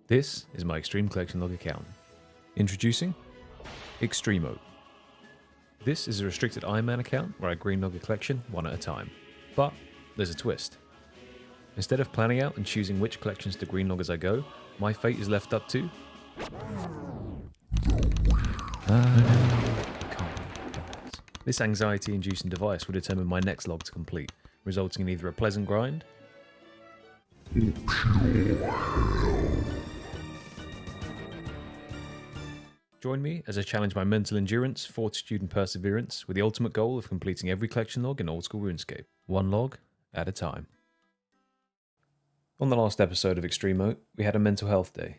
This is my Extreme Collection Log account. Introducing Extremo. This is a restricted Iron Man account where I green log a collection one at a time. But there's a twist. Instead of planning out and choosing which collections to green log as I go, my fate is left up to... This anxiety-inducing device will determine my next log to complete, resulting in either a pleasant grind Join me as I challenge my mental endurance, fortitude and perseverance with the ultimate goal of completing every collection log in old school RuneScape, one log at a time. On the last episode of Extremo, we had a mental health day.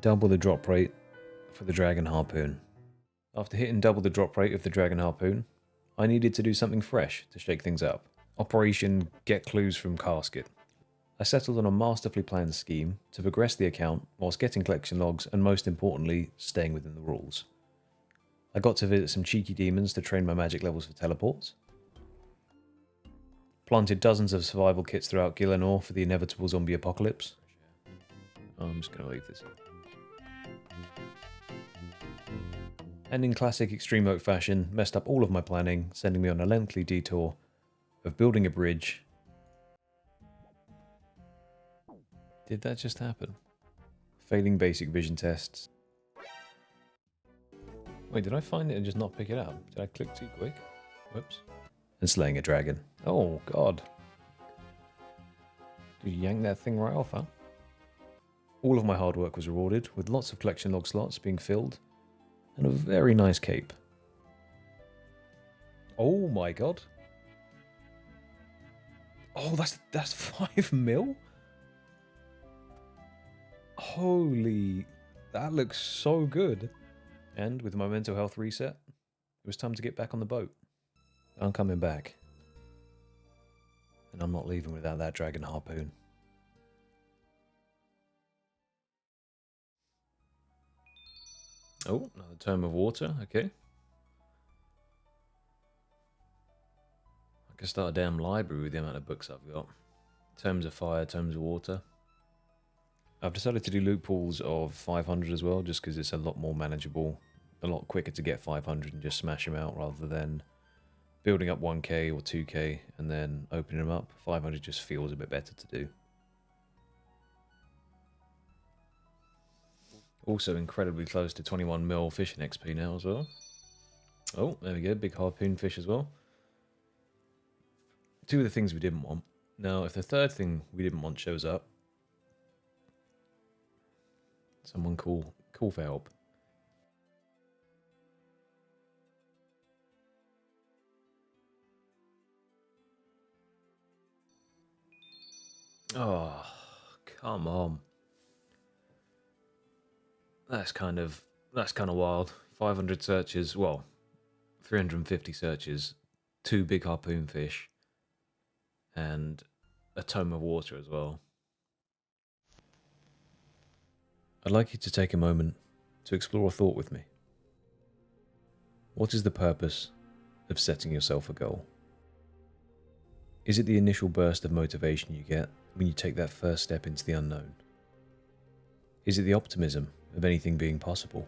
Double the drop rate for the Dragon Harpoon. After hitting double the drop rate of the Dragon Harpoon, I needed to do something fresh to shake things up. Operation Get Clues from Casket. I settled on a masterfully planned scheme to progress the account whilst getting collection logs and most importantly, staying within the rules. I got to visit some cheeky demons to train my magic levels for teleports. Planted dozens of survival kits throughout Gielinor for the inevitable zombie apocalypse. I'm just going to leave this. And in classic Extreme fashion, messed up all of my planning, sending me on a lengthy detour of building a bridge. Did that just happen? Failing basic vision tests. Wait, did I find it and just not pick it up? Did I click too quick? Whoops. And slaying a dragon. Oh, God. Did you yank that thing right off, huh? All of my hard work was rewarded, with lots of collection log slots being filled, and a very nice cape. Oh my God. Oh, that's 5 mil? Holy, that looks so good. And with my mental health reset, it was time to get back on the boat. I'm coming back. And I'm not leaving without that Dragon Harpoon. Oh, another Tome of Water, okay. I could start a damn library with the amount of books I've got. Tomes of Fire, Tomes of Water. I've decided to do loot pools of 500 as well, just because it's a lot more manageable, a lot quicker to get 500 and just smash them out rather than building up 1k or 2k and then opening them up. 500 just feels a bit better to do. Also incredibly close to 21 mil fishing XP now as well. Oh, there we go, big harpoon fish as well. Two of the things we didn't want. Now, if the third thing we didn't want shows up, someone call for help. Oh, come on. That's kind of wild. 500 searches, well, 350 searches, 2 big harpoon fish, and a Tome of Water as well. I'd like you to take a moment to explore a thought with me. What is the purpose of setting yourself a goal? Is it the initial burst of motivation you get when you take that first step into the unknown? Is it the optimism of anything being possible?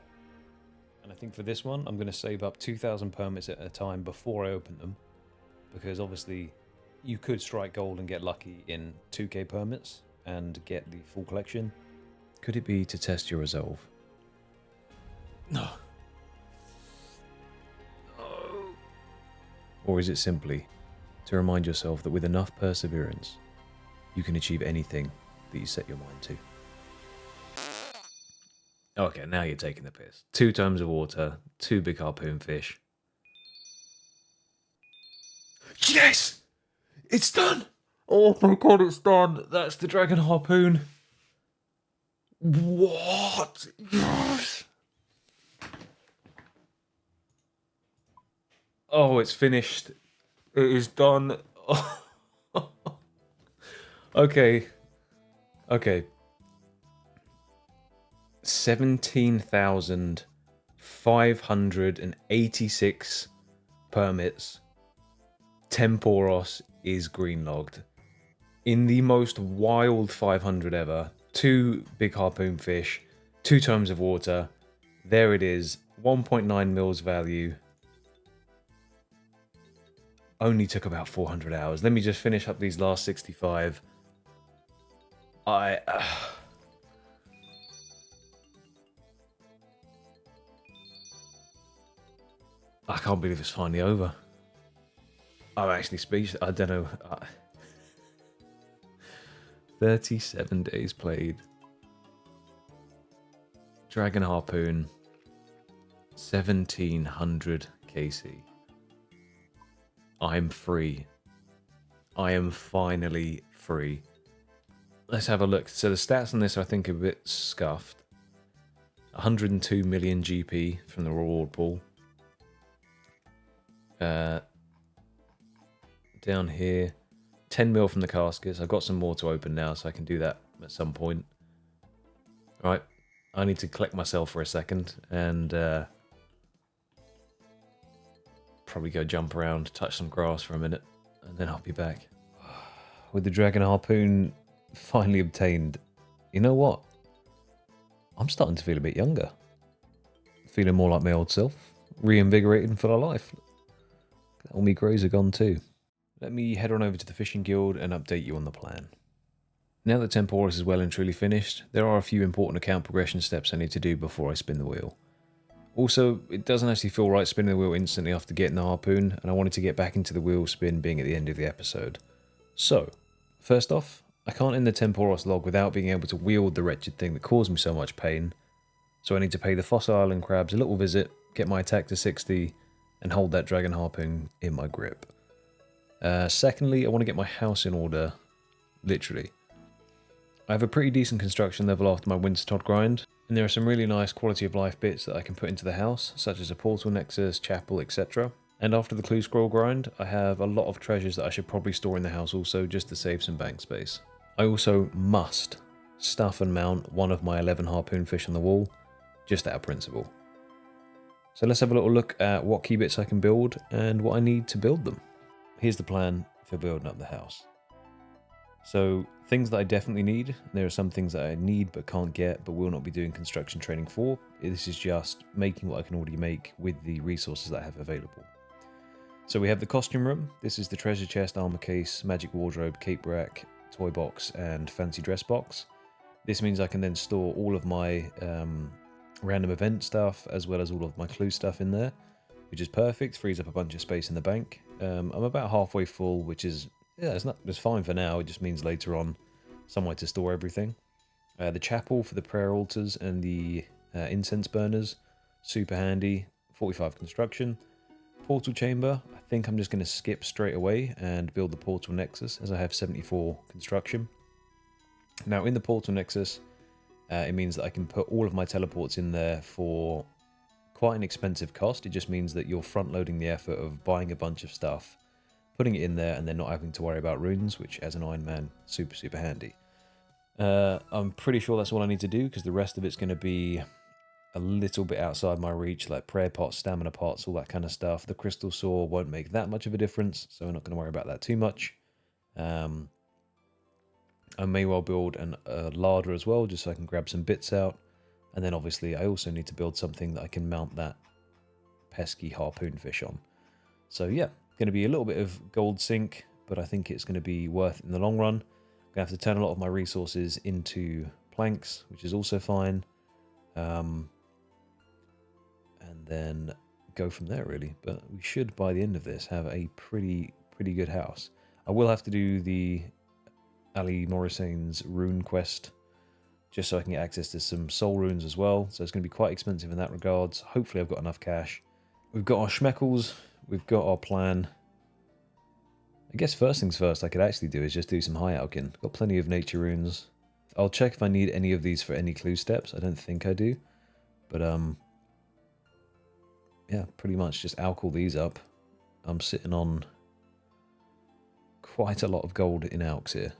And I think for this one, I'm going to save up 2,000 permits at a time before I open them, because obviously you could strike gold and get lucky in 2k permits and get the full collection. Could it be to test your resolve? No. Oh. Or is it simply to remind yourself that with enough perseverance, you can achieve anything that you set your mind to? Okay, now you're taking the piss. 2 Tomes of Water, 2 big harpoon fish. Yes! It's done! Oh my God, it's done! That's the Dragon Harpoon. What? Yes! Oh, it's finished. It is done. Okay. 17,586 permits. Temporos is green logged. In the most wild 500 ever, 2 big harpoon fish, 2 tomes of water. There it is, 1.9 mils value. Only took about 400 hours. Let me just finish up these last 65. I can't believe it's finally over. I'm actually speechless. I don't know. 37 days played. Dragon Harpoon. 1700 KC. I'm free. I am finally free. Let's have a look. So the stats on this I think are a bit scuffed. 102 million GP from the reward pool. Down here, 10 mil from the caskets. I've got some more to open now, so I can do that at some point. Right, I need to collect myself for a second and probably go jump around, touch some grass for a minute, and then I'll be back. With the Dragon Harpoon finally obtained, you know what? I'm starting to feel a bit younger. Feeling more like my old self. Reinvigorated and full of life. All me grows are gone too. Let me head on over to the Fishing Guild and update you on the plan. Now that Temporis is well and truly finished, there are a few important account progression steps I need to do before I spin the wheel. Also, it doesn't actually feel right spinning the wheel instantly after getting the harpoon, and I wanted to get back into the wheel spin being at the end of the episode. So, first off, I can't end the Temporos log without being able to wield the wretched thing that caused me so much pain, so I need to pay the Fossil Island crabs a little visit, get my attack to 60, and hold that Dragon Harpoon in my grip. Secondly, I want to get my house in order, literally. I have a pretty decent construction level after my Wintertodt grind, and there are some really nice quality of life bits that I can put into the house, such as a portal nexus, chapel, etc. And after the clue scroll grind, I have a lot of treasures that I should probably store in the house also, just to save some bank space. I also must stuff and mount one of my 11 harpoon fish on the wall, just out of principle. So let's have a little look at what key bits I can build and what I need to build them. Here's the plan for building up the house. So things that I definitely need, there are some things that I need but can't get but will not be doing construction training for. This is just making what I can already make with the resources that I have available. So we have the costume room. This is the treasure chest, armor case, magic wardrobe, cape rack, toy box and fancy dress box. This means I can then store all of my random event stuff as well as all of my clue stuff in there, which is perfect, frees up a bunch of space in the bank. I'm about halfway full, which is, yeah, it's fine for now. It just means later on somewhere to store everything. The chapel for the prayer altars and the incense burners, super handy, 45 construction. Portal chamber, I think I'm just going to skip straight away and build the portal nexus as I have 74 construction. Now in the portal nexus, it means that I can put all of my teleports in there for quite an expensive cost. It just means that you're front loading the effort of buying a bunch of stuff, putting it in there, and then not having to worry about runes, which as an Iron Man, super handy. I'm pretty sure that's all I need to do because the rest of it's going to be a little bit outside my reach, like prayer pots, stamina pots, all that kind of stuff. The crystal saw won't make that much of a difference, so we're not going to worry about that too much. I may well build a larder as well, just so I can grab some bits out. And then obviously I also need to build something that I can mount that pesky harpoon fish on. So yeah, going to be a little bit of gold sink, but I think it's going to be worth it in the long run. I'm going to have to turn a lot of my resources into planks, which is also fine. And then go from there really. But we should, by the end of this, have a pretty good house. I will have to do the Ali Morissane's rune quest, just so I can get access to some soul runes as well. So it's going to be quite expensive in that regards. Hopefully I've got enough cash. We've got our schmeckles, we've got our plan. I guess first things first I could actually do is just do some high alkin. Got plenty of nature runes. I'll check if I need any of these for any clue steps. I don't think I do. But yeah, pretty much just alchol these up. I'm sitting on quite a lot of gold in alks here.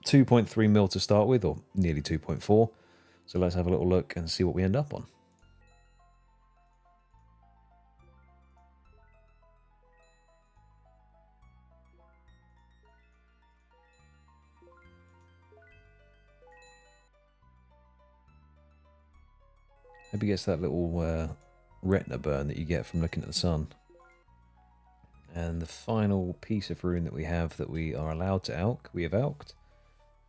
2.3 mil to start with, or nearly 2.4. So let's have a little look and see what we end up on. Maybe gets that little retina burn that you get from looking at the sun. And the final piece of rune that we have that we are allowed to alch, we have alched.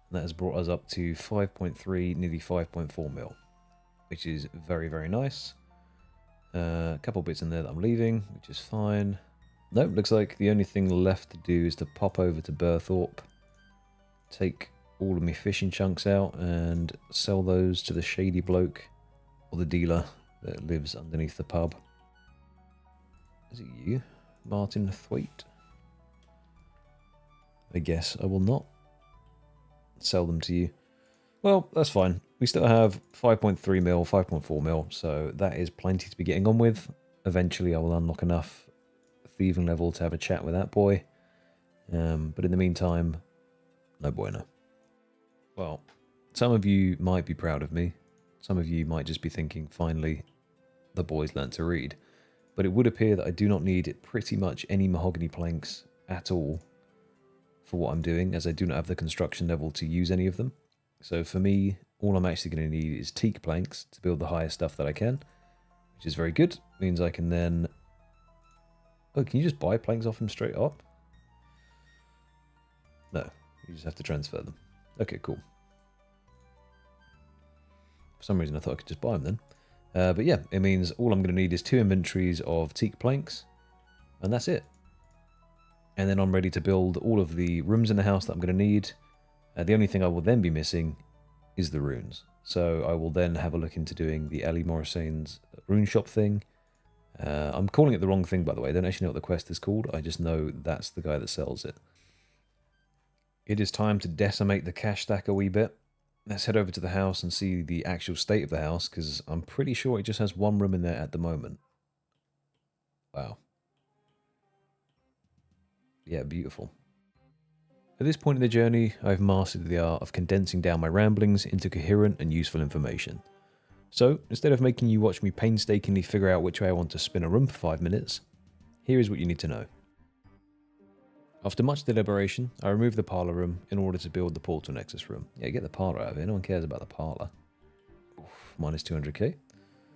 And that has brought us up to 5.3, nearly 5.4 mil. Which is very, very nice. A couple bits in there that I'm leaving, which is fine. Nope, looks like the only thing left to do is to pop over to Burthorpe, take all of my fishing chunks out and sell those to the shady bloke or the dealer that lives underneath the pub. Is it you, Martin Thwaite? I guess I will not sell them to you. Well, that's fine. We still have 5.3 mil, 5.4 mil, so that is plenty to be getting on with. Eventually I will unlock enough thieving level to have a chat with that boy. But in the meantime, no bueno. Well, some of you might be proud of me. Some of you might just be thinking, finally, the boy's learnt to read. But it would appear that I do not need pretty much any mahogany planks at all for what I'm doing, as I do not have the construction level to use any of them. So for me, all I'm actually going to need is teak planks to build the highest stuff that I can, which is very good. Means I can then... Oh, can you just buy planks off him straight up? No, you just have to transfer them. Okay, cool. For some reason I thought I could just buy them then. But yeah, it means all I'm going to need is 2 inventories of teak planks, and that's it. And then I'm ready to build all of the rooms in the house that I'm going to need. The only thing I will then be missing is the runes. So I will then have a look into doing the Ellie Morissane's rune shop thing. I'm calling it the wrong thing, by the way. I don't actually know what the quest is called. I just know that's the guy that sells it. It is time to decimate the cash stack a wee bit. Let's head over to the house and see the actual state of the house, because I'm pretty sure it just has 1 room in there at the moment. Wow. Yeah, beautiful. At this point in the journey, I've mastered the art of condensing down my ramblings into coherent and useful information. So, instead of making you watch me painstakingly figure out which way I want to spin a room for 5 minutes, here is what you need to know. After much deliberation, I removed the parlour room in order to build the portal nexus room. Yeah, get the parlour out of here, no one cares about the parlour. Oof, minus 200k.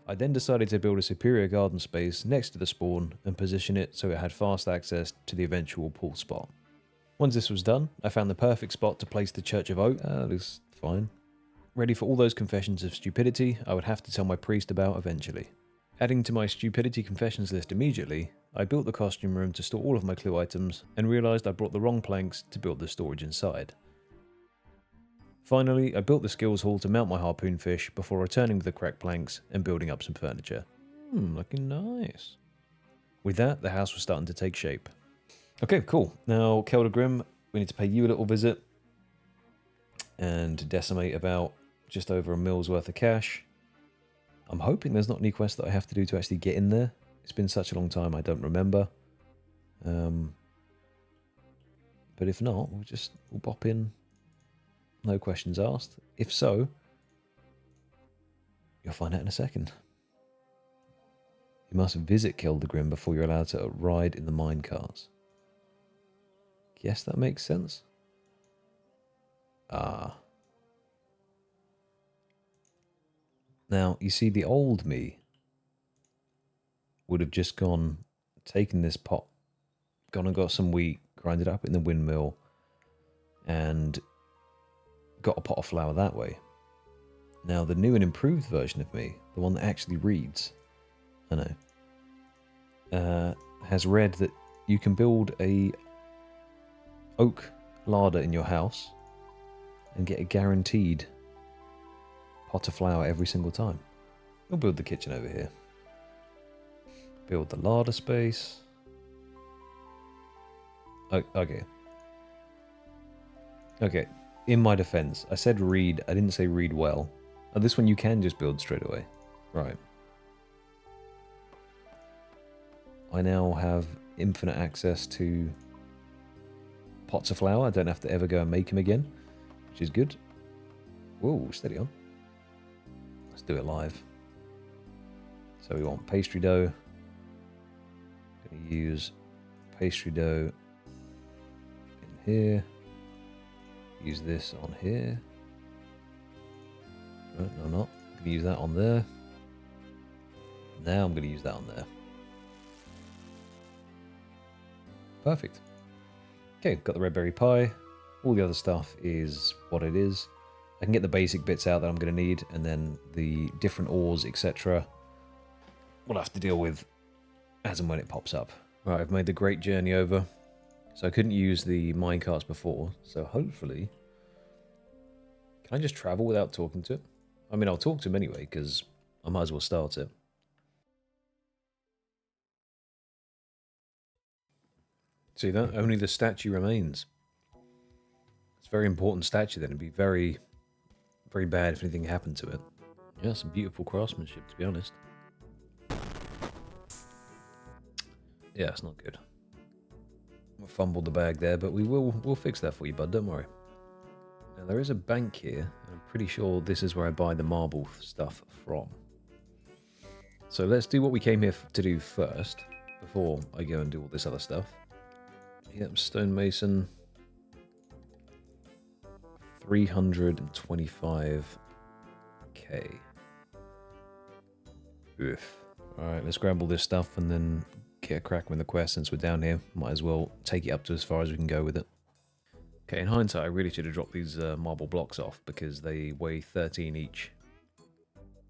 I then decided to build a superior garden space next to the spawn and position it so it had fast access to the eventual pool spot. Once this was done, I found the perfect spot to place the Church of Oak. Looks fine. Ready for all those confessions of stupidity I would have to tell my priest about eventually. Adding to my stupidity confessions list immediately, I built the costume room to store all of my clue items and realised I brought the wrong planks to build the storage inside. Finally, I built the skills hall to mount my harpoon fish before returning with the cracked planks and building up some furniture. Looking nice. With that, the house was starting to take shape. Okay, cool. Now, Kelder Grim, we need to pay you a little visit and decimate about just over a mil's worth of cash. I'm hoping there's not any quest that I have to do to actually get in there. It's been such a long time, I don't remember. But if not, we'll bop in. No questions asked. If so, you'll find out in a second. You must visit Kelder Grim before you're allowed to ride in the minecarts. Guess that makes sense. Ah. Now, you see, the old me would have just gone, taken this pot, gone and got some wheat, grinded it up in the windmill, and got a pot of flour that way. Now, the new and improved version of me, the one that actually reads, I know, has read that you can build a oak larder in your house and get a guaranteed pot of flour every single time. We'll build the kitchen over here. Build the larder space. Oh, okay. Okay, in my defense, I said read, I didn't say read well. Oh, this one you can just build straight away. Right. I now have infinite access to pots of flour. I don't have to ever go and make them again, which is good. Whoa, steady on. Let's do it live. So we want pastry dough. Going to use pastry dough in here. Use this on here. No, not. I'm going to use that on there. Now I'm going to use that on there. Perfect. Okay, got the red berry pie. All the other stuff is what it is. I can get the basic bits out that I'm going to need, and then the different ores, etc. we'll have to deal with as and when it pops up. Right, I've made the great journey over. So I couldn't use the minecarts before, so hopefully... Can I just travel without talking to it? I mean, I'll talk to him anyway, because I might as well start it. See that? Only the statue remains. It's a very important statue then. It'd be very, very bad if anything happened to it. Yeah, some beautiful craftsmanship, to be honest. Yeah, it's not good. I fumbled the bag there, but we'll fix that for you, bud. Don't worry. Now, there is a bank here. I'm pretty sure this is where I buy the marble stuff from. So let's do what we came here to do first, before I go and do all this other stuff. Yep, stonemason. 325k. Oof. Alright, let's grab all this stuff and then get a crack with the quest since we're down here. Might as well take it up to as far as we can go with it. Okay, in hindsight, I really should have dropped these marble blocks off because they weigh 13 each.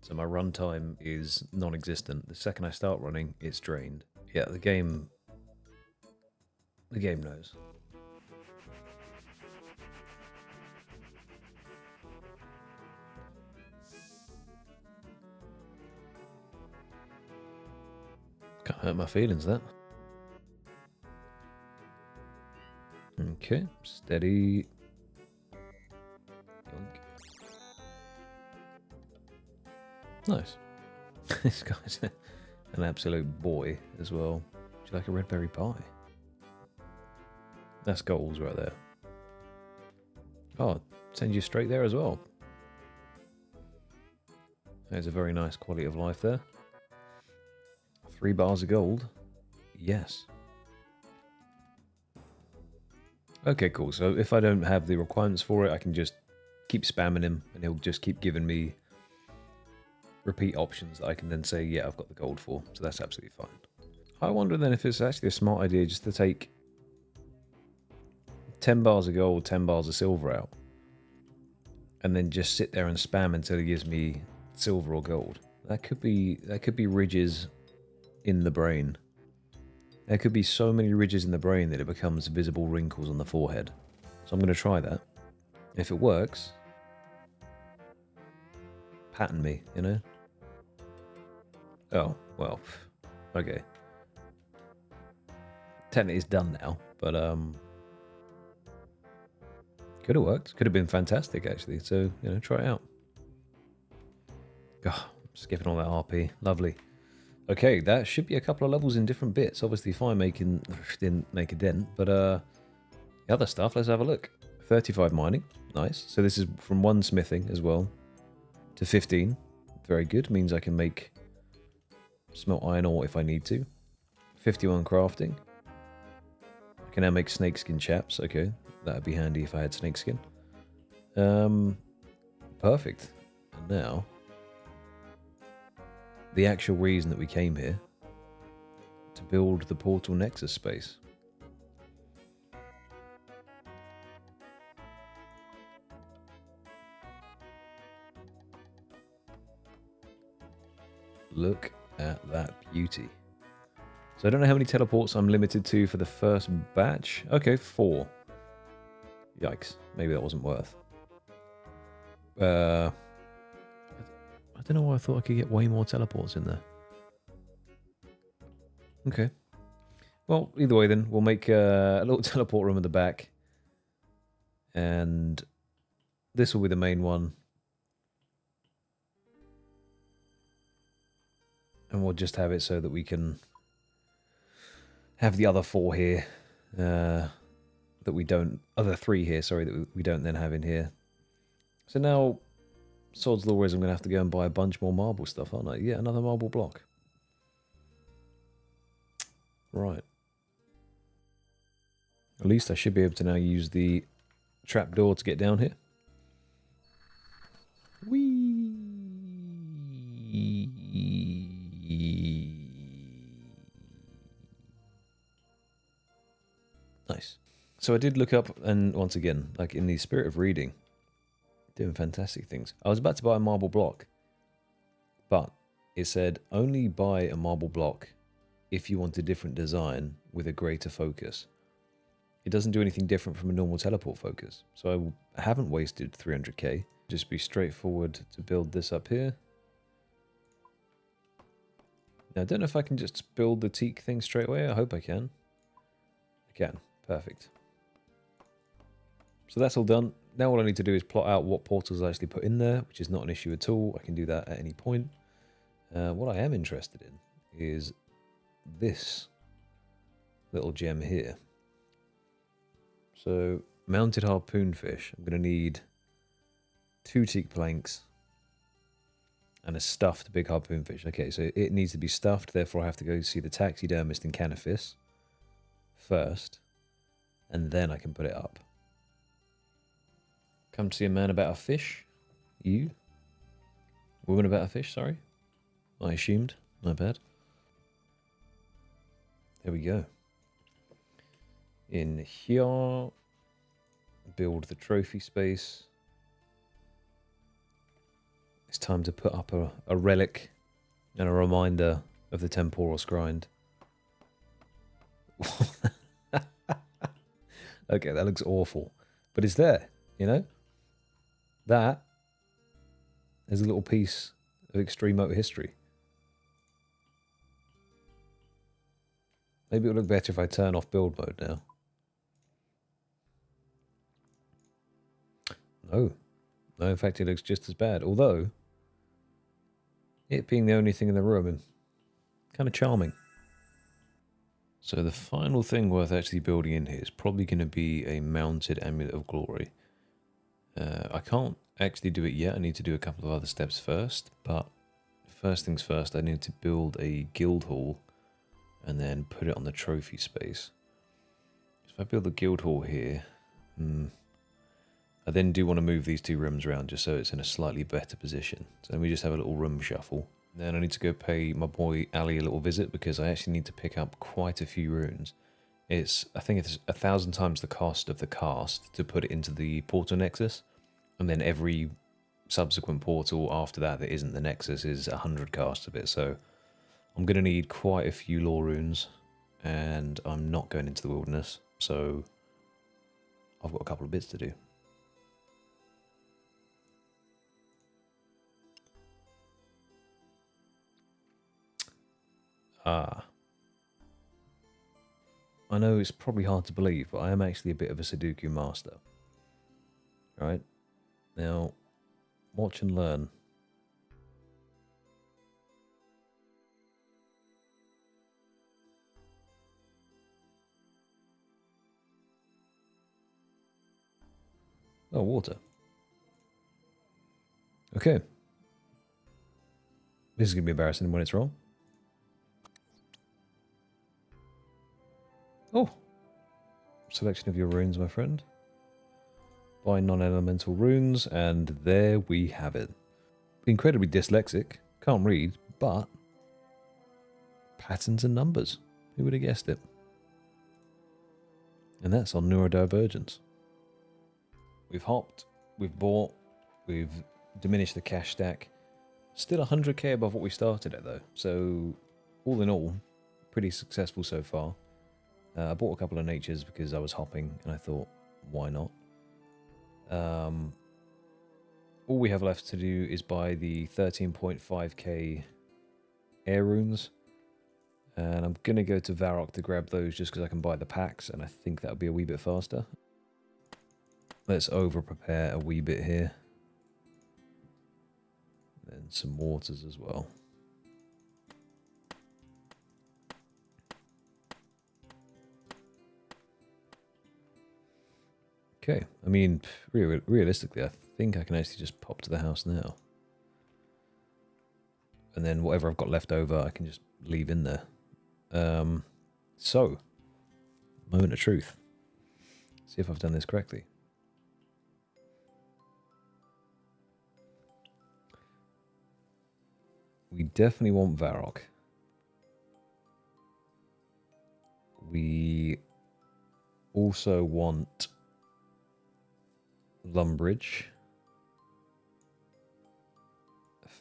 So my runtime is non-existent. The second I start running, it's drained. Yeah, the game knows. Can't hurt my feelings, that. Okay, steady. Yoink. Nice. This guy's an absolute boy as well. Would you like a red berry pie? That's goals right there. Oh, send you straight there as well. There's a very nice quality of life there. 3 bars of gold. Yes. Okay, cool. So if I don't have the requirements for it, I can just keep spamming him and he'll just keep giving me repeat options that I can then say, yeah, I've got the gold for. So that's absolutely fine. I wonder then if it's actually a smart idea just to take 10 bars of gold, 10 bars of silver out. And then just sit there and spam until he gives me silver or gold. That could be ridges in the brain. There could be so many ridges in the brain that it becomes visible wrinkles on the forehead. So I'm going to try that. If it works, pattern me, you know? Oh, well, okay. Technically it's done now, but could have worked. Could have been fantastic, actually. So, you know, try it out. Oh, skipping all that RP. Lovely. Okay, that should be a couple of levels in different bits. Obviously, fire making didn't make a dent, but the other stuff, let's have a look. 35 mining, nice. So this is from 1 smithing as well to 15. Very good, means I can make smelt iron ore if I need to. 51 crafting. I can now make snakeskin chaps. Okay, that'd be handy if I had snakeskin. Perfect. And now, the actual reason that we came here, to build the portal nexus space. Look at that beauty. So I don't know how many teleports I'm limited to for the first batch. Okay, 4. Yikes, maybe that wasn't worth. I don't know why I thought I could get way more teleports in there. Okay. Well, either way then, we'll make a little teleport room at the back. And this will be the main one. And we'll just have it so that we can have the other 4 here. That we don't... Other 3 here, sorry, that we don't then have in here. So now... Sod's Law is I'm going to have to go and buy a bunch more marble stuff, aren't I? Yeah, another marble block. Right. At least I should be able to now use the trapdoor to get down here. Whee! So I did look up, and once again, like in the spirit of reading, doing fantastic things. I was about to buy a marble block, but it said only buy a marble block if you want a different design with a greater focus. It doesn't do anything different from a normal teleport focus. So I haven't wasted 300k. Just be straightforward to build this up here. Now, I don't know if I can just build the teak thing straight away. I hope I can. I can. Perfect. So that's all done. Now all I need to do is plot out what portals I actually put in there, which is not an issue at all. I can do that at any point. What I am interested in is this little gem here. So, mounted harpoon fish. I'm going to need 2 teak planks and a stuffed big harpoon fish. Okay, so it needs to be stuffed, therefore I have to go see the taxidermist in Canifis first, and then I can put it up. Come to see a man about a fish? You? Woman about a fish, sorry? I assumed. My bad. There we go. In here, build the trophy space. It's time to put up a relic and a reminder of the Temporos grind. Okay, that looks awful. But it's there, you know? That is a little piece of extreme motor history. Maybe it'll look better if I turn off build mode now. No. No, in fact, it looks just as bad. Although, it being the only thing in the room, kind of charming. So the final thing worth actually building in here is probably going to be a mounted Amulet of Glory. I can't actually do it yet. I need to do a couple of other steps first. But first things first, I need to build a guild hall and then put it on the trophy space. So if I build the guild hall here... I then do want to move these 2 rooms around just so it's in a slightly better position. So let me just have a little room shuffle. Then I need to go pay my boy Ali a little visit because I actually need to pick up quite a few runes. I think it's 1,000 times the cost of the cast to put it into the portal nexus. And then every subsequent portal after that isn't the nexus is 100 casts of it. So I'm going to need quite a few lore runes. And I'm not going into the wilderness. So I've got a couple of bits to do. I know it's probably hard to believe, but I am actually a bit of a Sudoku master. Right? Now, watch and learn. Oh, water. Okay. This is going to be embarrassing when it's wrong. Oh, selection of your runes, my friend. Buy non-elemental runes, and there we have it. Incredibly dyslexic, can't read, but patterns and numbers. Who would have guessed it? And that's on neurodivergence. We've hopped, we've bought, we've diminished the cash stack. Still 100k above what we started at though, so all in all, pretty successful so far. I bought a couple of natures because I was hopping and I thought, why not? All we have left to do is buy the 13.5k air runes. And I'm going to go to Varrock to grab those just because I can buy the packs and I think that'll be a wee bit faster. Let's over-prepare a wee bit here. And some waters as well. Okay, I mean, realistically, I think I can actually just pop to the house now. And then whatever I've got left over, I can just leave in there. So, moment of truth. See if I've done this correctly. We definitely want Varrock. We also want Lumbridge,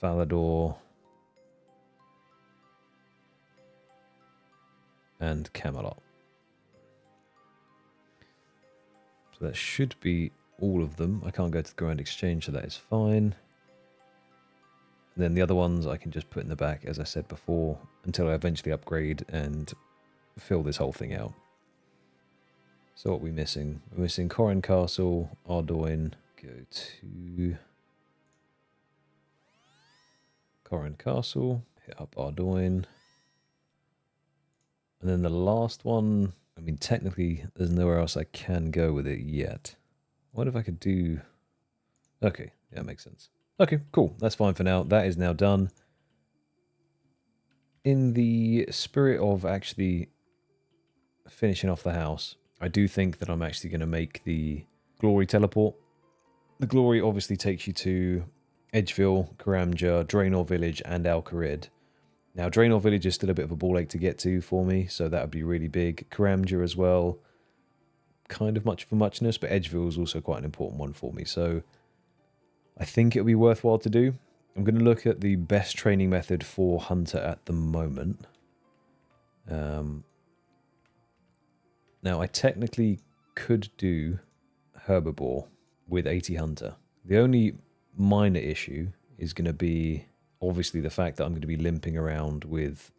Falador, and Camelot. So that should be all of them. I can't go to the Grand Exchange, so that is fine. And then the other ones I can just put in the back, as I said before, until I eventually upgrade and fill this whole thing out. So what are we missing? We're missing Corrin Castle, Ardoin. Go to Corrin Castle, hit up Ardoin. And then the last one, I mean, technically, there's nowhere else I can go with it yet. What if I could do... Okay, yeah, that makes sense. Okay, cool. That's fine for now. That is now done. In the spirit of actually finishing off the house, I do think that I'm actually going to make the Glory teleport. The Glory obviously takes you to Edgeville, Karamja, Draenor Village, and Al-Kharid. Now, Draenor Village is still a bit of a ball ache to get to for me, so that would be really big. Karamja as well, kind of much of a muchness, but Edgeville is also quite an important one for me, so I think it'll be worthwhile to do. I'm going to look at the best training method for Hunter at the moment. Now, I technically could do Herbivore with 80 Hunter. The only minor issue is going to be obviously the fact that I'm going to be limping around with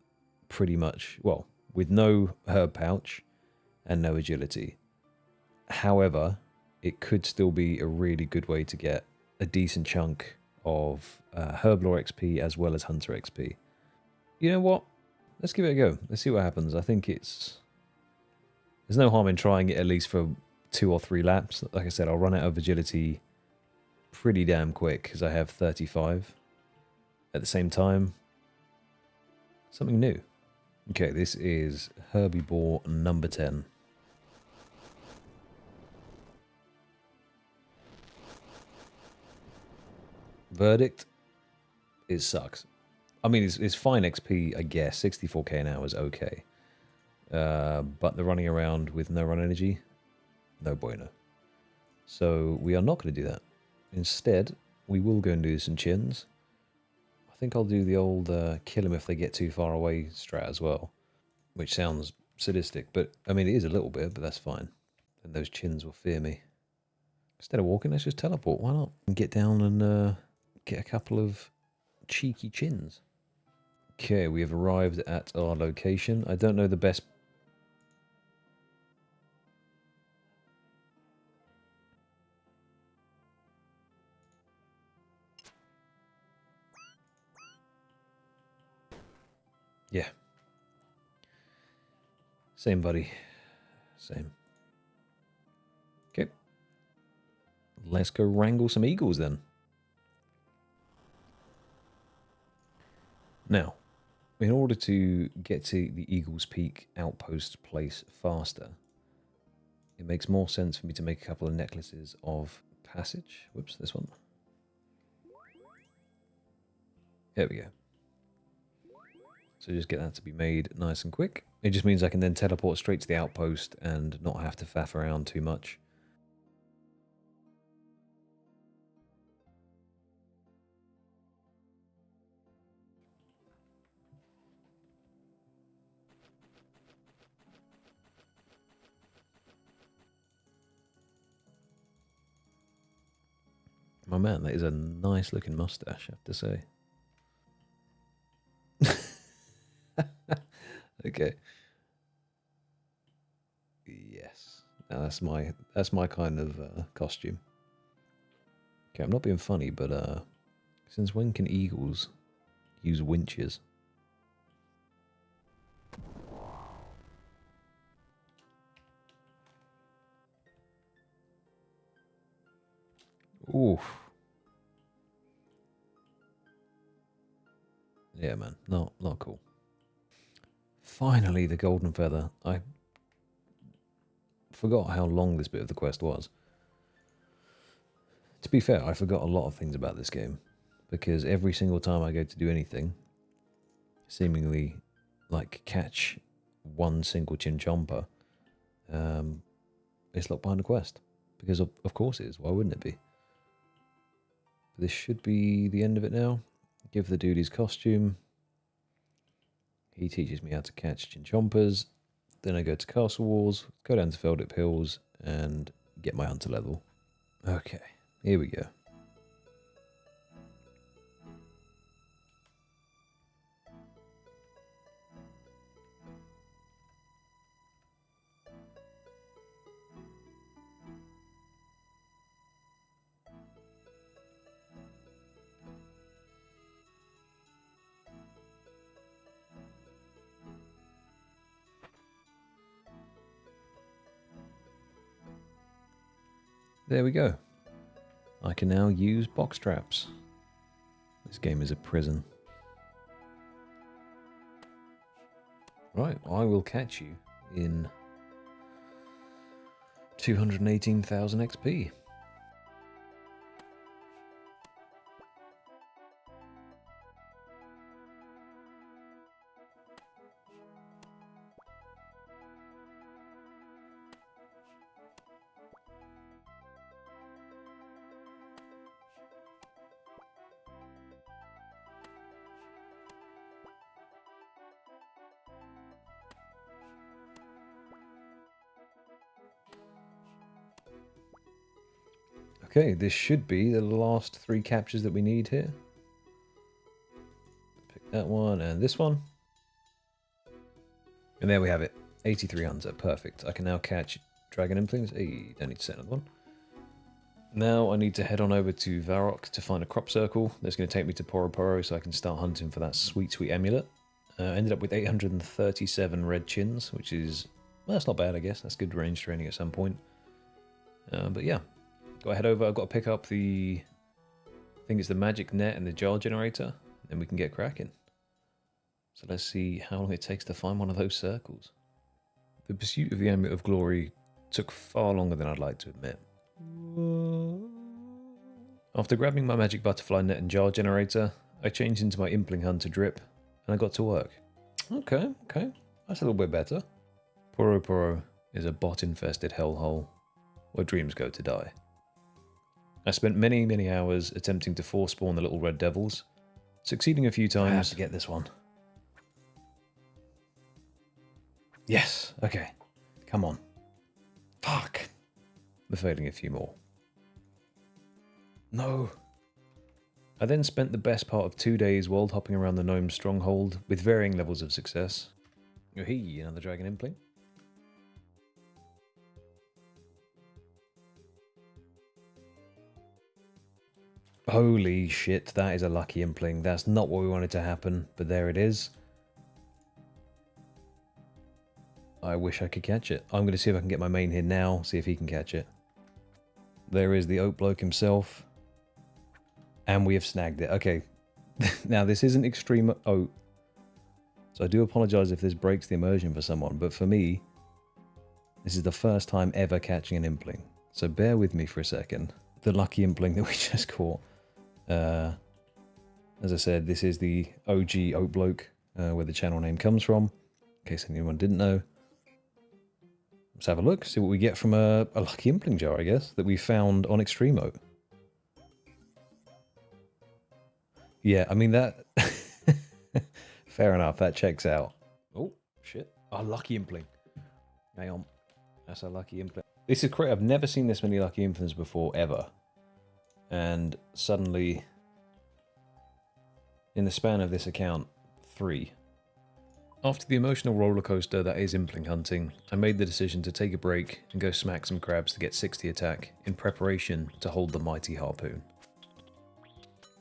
pretty much, well, with no herb pouch and no agility. However, it could still be a really good way to get a decent chunk of Herblore XP as well as Hunter XP. You know what? Let's give it a go. Let's see what happens. I think there's no harm in trying it at least for 2 or 3 laps. Like I said, I'll run out of agility pretty damn quick because I have 35. At the same time, something new. Okay, this is Herbivore number 10. Verdict, it sucks. I mean, it's fine XP, I guess. 64k an hour is okay. But the running around with no run energy, no bueno. So we are not going to do that. Instead, we will go and do some chins. I think I'll do the old kill them if they get too far away strat as well. Which sounds sadistic, but I mean, it is a little bit, but that's fine. And those chins will fear me. Instead of walking, let's just teleport. Why not? And get down and get a couple of cheeky chins. Okay, we have arrived at our location. I don't know the best... Yeah. Same, buddy. Same. Okay. Let's go wrangle some eagles then. Now, in order to get to the Eagle's Peak outpost place faster, it makes more sense for me to make a couple of necklaces of passage. Whoops, this one. There we go. So just get that to be made nice and quick. It just means I can then teleport straight to the outpost and not have to faff around too much. My man, that is a nice looking mustache, I have to say. Okay. Yes. Now that's my kind of costume. Okay, I'm not being funny, but since when can eagles use winches? Oof. Yeah, man. Not cool. Finally, the golden feather. I forgot how long this bit of the quest was. To be fair, I forgot a lot of things about this game. Because every single time I go to do anything, seemingly, like, catch one single chinchompa, it's locked behind a quest. Because of course it is. Why wouldn't it be? But this should be the end of it now. Give the dude his costume. He teaches me how to catch chinchompers. Then I go to Castle Walls, go down to Feldip Hills, and get my hunter level. Okay, here we go. There we go. I can now use box traps. This game is a prison. Right, I will catch you in 218,000 XP. Okay, this should be the last 3 captures that we need here. Pick that one and this one. And there we have it. 83 hunter, perfect. I can now catch dragon implings. Hey, don't need to set another one. Now I need to head on over to Varrock to find a crop circle. That's going to take me to Poro so I can start hunting for that sweet, sweet amulet. I ended up with 837 red chins, which is, well, that's not bad, I guess. That's good range training at some point. But yeah. Got to head over. I've got to pick up the, I think it's the magic net and the jar generator. Then we can get cracking. So let's see how long it takes to find one of those circles. The pursuit of the Amulet of Glory took far longer than I'd like to admit. After grabbing my magic butterfly net and jar generator, I changed into my Impling Hunter drip and I got to work. Okay, that's a little bit better. Poro is a bot-infested hellhole where dreams go to die. I spent many, many hours attempting to force spawn the little red devils, succeeding a few times. I have to get this one. Yes, okay. Come on. Fuck. We're failing a few more. No. I then spent the best part of 2 days world hopping around the gnome stronghold with varying levels of success. Oh, hey, another dragon impling. Holy shit, that is a lucky impling. That's not what we wanted to happen, but there it is. I wish I could catch it. I'm going to see if I can get my main here now, see if he can catch it. There is the oak bloke himself. And we have snagged it. Okay. Now, this isn't extreme oak. So I do apologize if this breaks the immersion for someone, but for me, this is the first time ever catching an impling. So bear with me for a second. The lucky impling that we just caught. As I said, this is the OG oak bloke, where the channel name comes from, in case anyone didn't know. Let's have a look, see what we get from a lucky impling jar, I guess, that we found on Extremo. Yeah, I mean that... Fair enough, that checks out. Oh, shit. A lucky impling. Hang on. That's a lucky impling. This is great. I've never seen this many lucky implings before, ever. And suddenly, in the span of this account, 3. After the emotional rollercoaster that is impling hunting, I made the decision to take a break and go smack some crabs to get 60 attack in preparation to hold the mighty harpoon.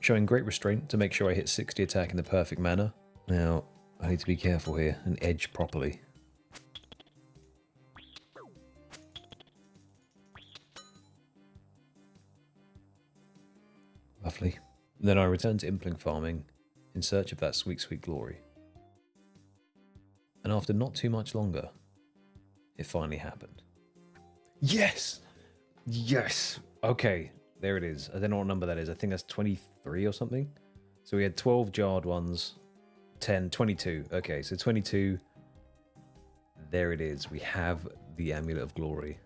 Showing great restraint to make sure I hit 60 attack in the perfect manner. Now, I need to be careful here and edge properly. Lovely. Then I returned to impling farming in search of that sweet, sweet glory. And after not too much longer, it finally happened. Yes! Yes! Okay, there it is. I don't know what number that is. I think that's 23 or something. So we had 12 jarred ones, 10, 22. Okay, so 22. There it is. We have the Amulet of Glory.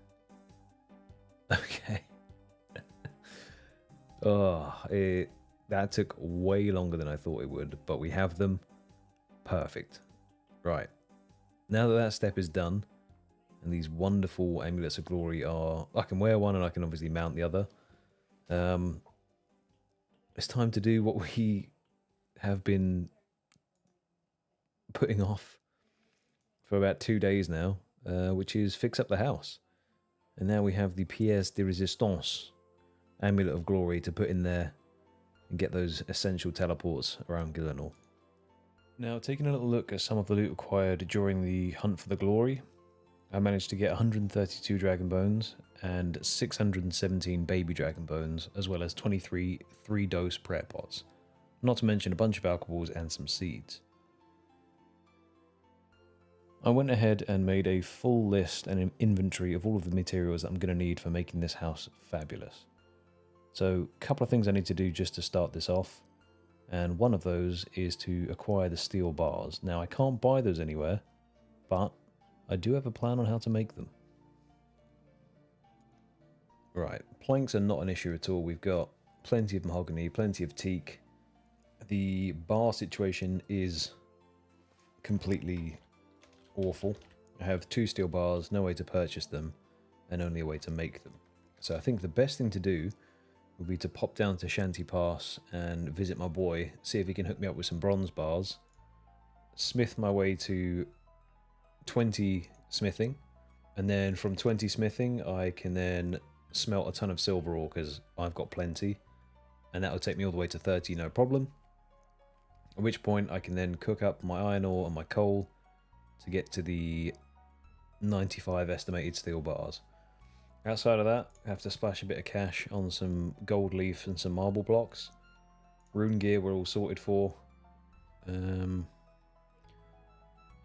That took way longer than I thought it would, but we have them. Perfect. Right. Now that that step is done, and these wonderful amulets of glory are... I can wear one and I can obviously mount the other. It's time to do what we have been putting off for about 2 days now, which is fix up the house. And now we have the pièce de résistance, amulet of glory, to put in there and get those essential teleports around Gielinor. Now, taking a little look at some of the loot acquired during the hunt for the glory, I managed to get 132 dragon bones and 617 baby dragon bones, as well as 23 3-dose prayer pots, not to mention a bunch of alcohols and some seeds. I went ahead and made a full list and an inventory of all of the materials that I'm going to need for making this house fabulous. So, a couple of things I need to do just to start this off, and one of those is to acquire the steel bars. Now, I can't buy those anywhere, but I do have a plan on how to make them. Right, planks are not an issue at all. We've got plenty of mahogany, plenty of teak. The bar situation is completely awful. I have 2 steel bars, no way to purchase them, and only a way to make them. So I think the best thing to do would be to pop down to Shanty Pass and visit my boy, see if he can hook me up with some bronze bars, smith my way to 20 smithing, and then from 20 smithing I can then smelt a ton of silver ore because I've got plenty, and that will take me all the way to 30, no problem. At which point I can then cook up my iron ore and my coal to get to the 95 estimated steel bars. Outside of that, I have to splash a bit of cash on some gold leaf and some marble blocks. Rune gear we're all sorted for. And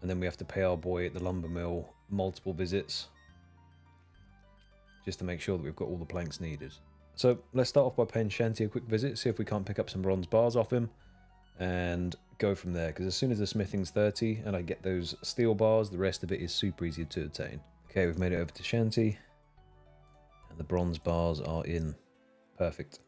then we have to pay our boy at the lumber mill multiple visits, just to make sure that we've got all the planks needed. So let's start off by paying Shanty a quick visit, see if we can't pick up some bronze bars off him, and go from there, because as soon as the smithing's 30 and I get those steel bars, the rest of it is super easy to obtain. Okay, we've made it over to Shanty, and the bronze bars are in. Perfect.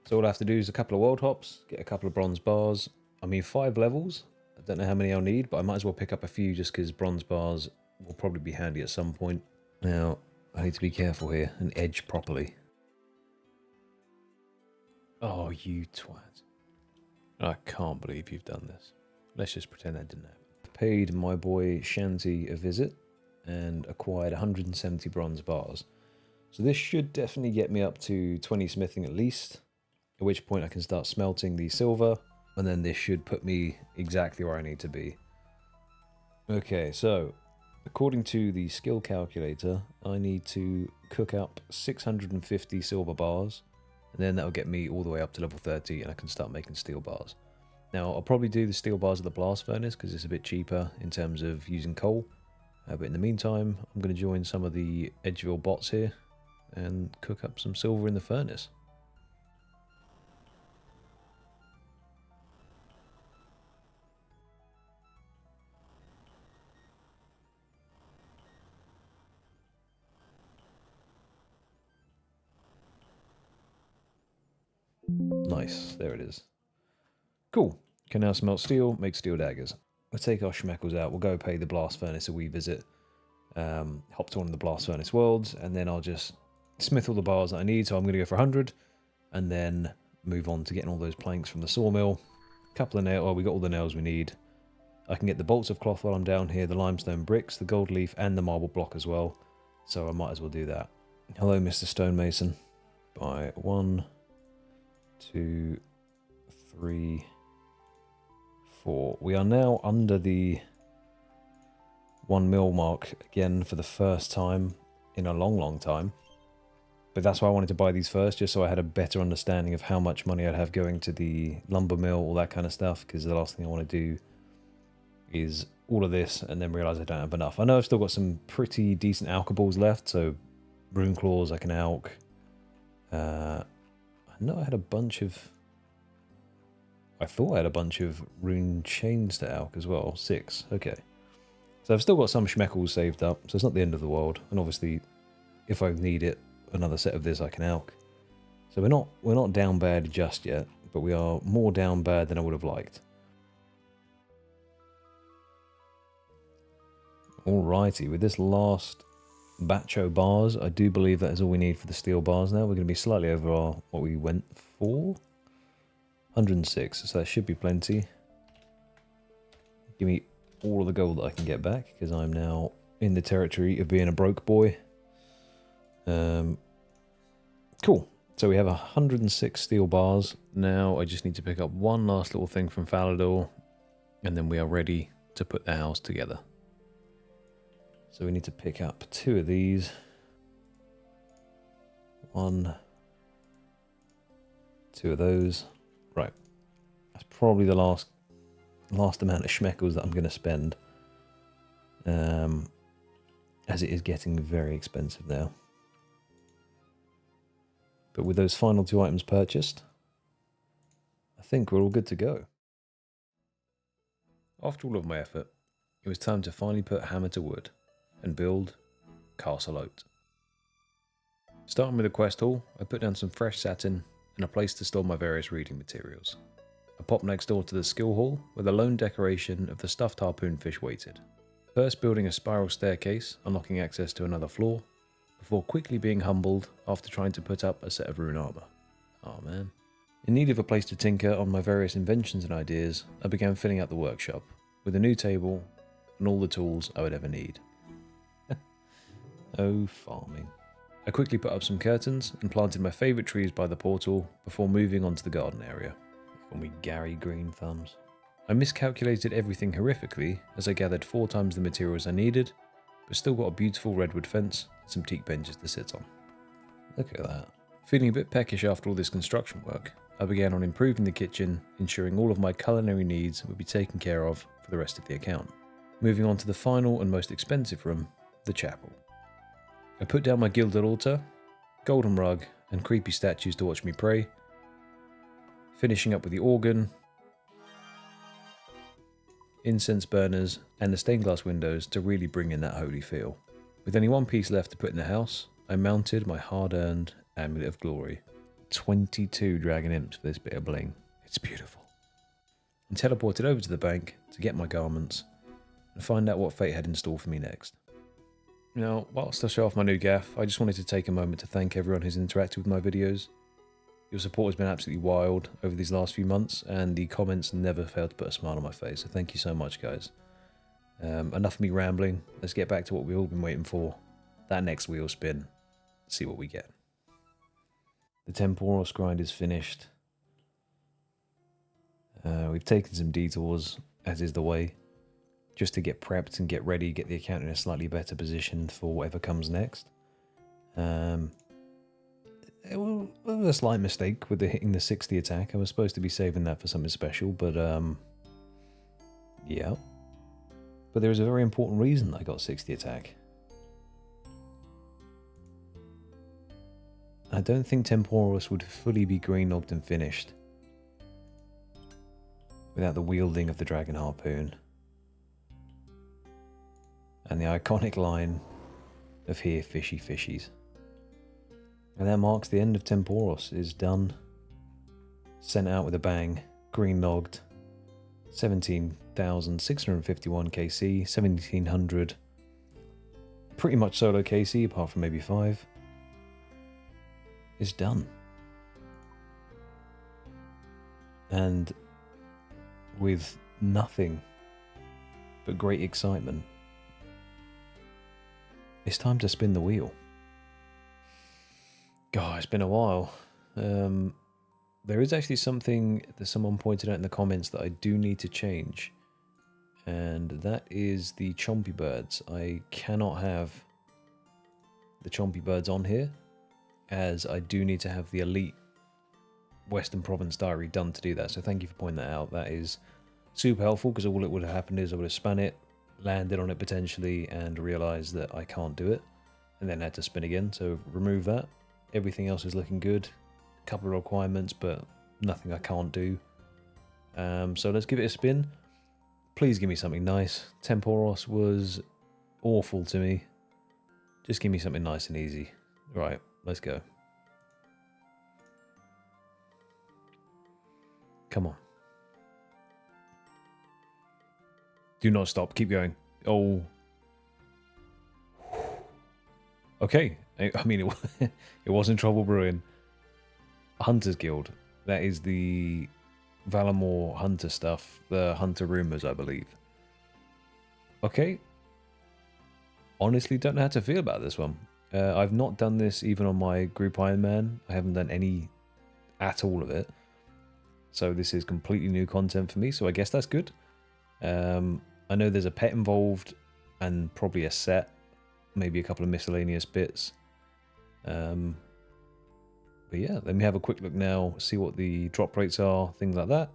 So all I have to do is a couple of world hops, get a couple of bronze bars. I mean, 5 levels. I don't know how many I'll need, but I might as well pick up a few just because bronze bars will probably be handy at some point. Now, I need to be careful here and edge properly. Oh, you twat. I can't believe you've done this. Let's just pretend that didn't happen. Paid my boy Shanty a visit and acquired 170 bronze bars. So this should definitely get me up to 20 smithing at least, at which point I can start smelting the silver, and then this should put me exactly where I need to be. Okay, so according to the skill calculator, I need to cook up 650 silver bars, and then that'll get me all the way up to level 30 and I can start making steel bars. Now, I'll probably do the steel bars at the blast furnace because it's a bit cheaper in terms of using coal. But in the meantime, I'm going to join some of the Edgeville bots here and cook up some silver in the furnace. Nice, there it is. Cool. Can now smelt steel, make steel daggers. We'll take our schmeckles out, we'll go pay the blast furnace a wee visit, hop to one of the blast furnace worlds, and then I'll just smith all the bars that I need. So I'm going to go for 100, and then move on to getting all those planks from the sawmill. Couple of nails, well, we got all the nails we need. I can get the bolts of cloth while I'm down here, the limestone bricks, the gold leaf, and the marble block as well. So I might as well do that. Hello, Mr. Stonemason. By 1, 2, 3, 4. We are now under the 1 mil mark again for the first time in a long time. But that's why I wanted to buy these first, just so I had a better understanding of how much money I'd have going to the lumber mill, all that kind of stuff, because the last thing I want to do is all of this and then realise I don't have enough. I know I've still got some pretty decent alkaballs left, so rune claws I can alk. I know I had a bunch of... I thought I had a bunch of rune chains to alk as well. 6, okay. So I've still got some schmeckles saved up, so it's not the end of the world. And obviously, if I need it, another set of this I can alk. So we're not down bad just yet, but we are more down bad than I would have liked. Alrighty, with this last batch of bars, I do believe that is all we need for the steel bars now. We're going to be slightly over what we went for. 106, so that should be plenty. Give me all of the gold that I can get back, because I'm now in the territory of being a broke boy. Cool. So we have 106 steel bars. Now I just need to pick up one last little thing from Falador, and then we are ready to put the house together. So we need to pick up 2 of these. 1, 2 of those. Right. That's probably the last amount of schmeckles that I'm going to spend. As it is getting very expensive now. But with those final 2 items purchased, I think we're all good to go. After all of my effort, it was time to finally put hammer to wood and build Castle Oat. Starting with the quest hall, I put down some fresh satin and a place to store my various reading materials. I popped next door to the skill hall where the lone decoration of the stuffed harpoon fish waited. First building a spiral staircase, unlocking access to another floor, before quickly being humbled after trying to put up a set of rune armor. Oh man. In need of a place to tinker on my various inventions and ideas, I began filling out the workshop, with a new table and all the tools I would ever need. Oh, farming. I quickly put up some curtains and planted my favourite trees by the portal before moving on to the garden area. Call me Gary Green Thumbs. I miscalculated everything horrifically as I gathered 4 times the materials I needed, but still got a beautiful redwood fence and some teak benches to sit on. Look at that. Feeling a bit peckish after all this construction work, I began on improving the kitchen, ensuring all of my culinary needs would be taken care of for the rest of the account. Moving on to the final and most expensive room, the chapel. I put down my gilded altar, golden rug, and creepy statues to watch me pray, finishing up with the organ, incense burners, and the stained glass windows to really bring in that holy feel. With only one piece left to put in the house, I mounted my hard-earned Amulet of Glory. 22 dragon imps for this bit of bling. It's beautiful. And teleported over to the bank to get my garments and find out what fate had in store for me next. Now, whilst I show off my new gaff, I just wanted to take a moment to thank everyone who's interacted with my videos. Your support has been absolutely wild over these last few months, and the comments never failed to put a smile on my face, so thank you so much, guys. Enough of me rambling, let's get back to what we've all been waiting for. That next wheel spin, see what we get. The Temporos grind is finished. We've taken some detours, as is the way, just to get prepped and get ready, get the account in a slightly better position for whatever comes next. It was a slight mistake with hitting the 60 attack. I was supposed to be saving that for something special, but yeah. But there was a very important reason I got 60 attack. I don't think Temporos would fully be green-lobbed and finished without the wielding of the dragon harpoon and the iconic line of "Here, fishy fishies." And that marks the end of Temporos. Is done. Sent out with a bang. Green-logged. 17,651 KC. 1,700. Pretty much solo KC, apart from maybe 5. Is done. And with nothing but great excitement, it's time to spin the wheel. God, it's been a while. There is actually something that someone pointed out in the comments that I do need to change. And that is the Chompy Birds. I cannot have the Chompy Birds on here, as I do need to have the Elite Western Province Diary done to do that. So thank you for pointing that out. That is super helpful, because all it would have happened is I would have spun it, landed on it potentially, and realised that I can't do it, and then had to spin again. So remove that. Everything else is looking good. A couple of requirements, but nothing I can't do. So let's give it a spin. Please give me something nice. Temporos was awful to me. Just give me something nice and easy. Right, let's go. Come on. Do not stop. Keep going. Oh. Okay. I mean, it wasn't trouble brewing. Hunters Guild. That is the Valamore Hunter stuff. The Hunter Rumors, I believe. Okay. Honestly, don't know how to feel about this one. I've not done this even on my group Iron Man. I haven't done any at all of it. So this is completely new content for me, so I guess that's good. I know there's a pet involved and probably a set, maybe a couple of miscellaneous bits. But yeah, let me have a quick look now, see what the drop rates are, things like that.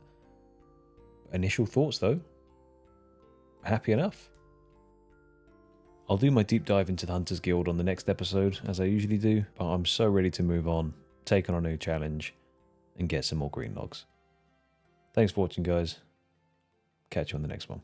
Initial thoughts though, happy enough. I'll do my deep dive into the Hunters Guild on the next episode, as I usually do, but I'm so ready to move on, take on a new challenge, and get some more green logs. Thanks for watching, guys. Catch you on the next one.